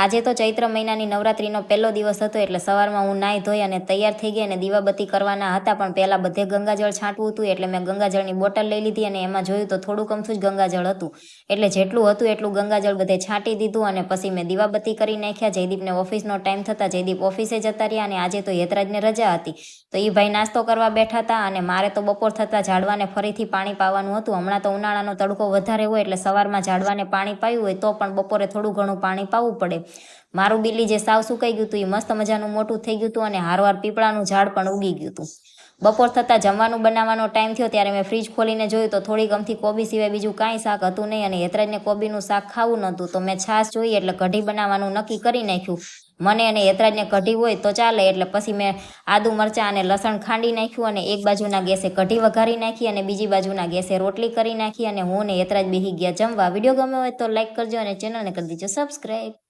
આજે તો ચૈત્ર મહિનાની નવરાત્રીનો પહેલો દિવસ હતો એટલે સવારમાં હું નાહી ધોઈ અને તૈયાર થઈ ગઈ અને દીવાબત્તી કરવાના હતા, પણ પહેલાં બધે ગંગાજળ છાંટવું હતું એટલે મેં ગંગાજળની બોટલ લઈ લીધી અને એમાં જોયું તો થોડુંક અમથું જ ગંગાજળ હતું એટલે જેટલું હતું એટલું ગંગાજળ બધે છાંટી દીધું અને પછી મેં દીવાબત્તી કરી નાખ્યા. જયદીપને ઓફિસનો ટાઈમ થતાં જયદીપ ઓફિસે જતા રહ્યા અને આજે તો હેતરાજને રજા હતી તો એ ભાઈ નાસ્તો કરવા બેઠા હતા અને મારે તો બપોર થતાં ઝાડવાને ફરીથી પાણી પાવાનું હતું. હમણાં તો ઉનાળાનો તડકો વધારે હોય એટલે સવારમાં ઝાડવાને પાણી પાયું હોય તો પણ બપોરે થોડું ઘણું પાણી પાવું પડે. મારું બિલ્લી જે સાવ સુકાઈ ગયું હતું એ મસ્ત મજાનું મોટું થઈ ગયું હતું અને હારવાર પીપળાનું ઝાડ પણ ઉગી ગયું હતું. બપોર થતાં જમવાનું બનાવવાનો ટાઈમ થયો ત્યારે મેં ફ્રીજ ખોલીને જોયું તો થોડીક અમથી કોબી સિવાય બીજું કાંઈ શાક હતું નહીં અને હેતરાજને કોબીનું શાક ખાવું નહોતું તો મેં છાશ જોઈ એટલે કઢી બનાવવાનું નક્કી કરી નાખ્યું. મને અને હેતરાજને કઢી હોય તો ચાલે એટલે પછી મેં આદુ મરચાં અને લસણ ખાંડી નાખ્યું અને એક બાજુના ગેસે કઢી વઘારી નાખી અને બીજી બાજુના ગેસે રોટલી કરી નાખી અને હું ને હેતરાજ બેસી ગયા જમવા. વિડીયો ગમ્યો હોય તો લાઈક કરજો અને ચેનલને કરી દેજો સબસ્ક્રાઈબ.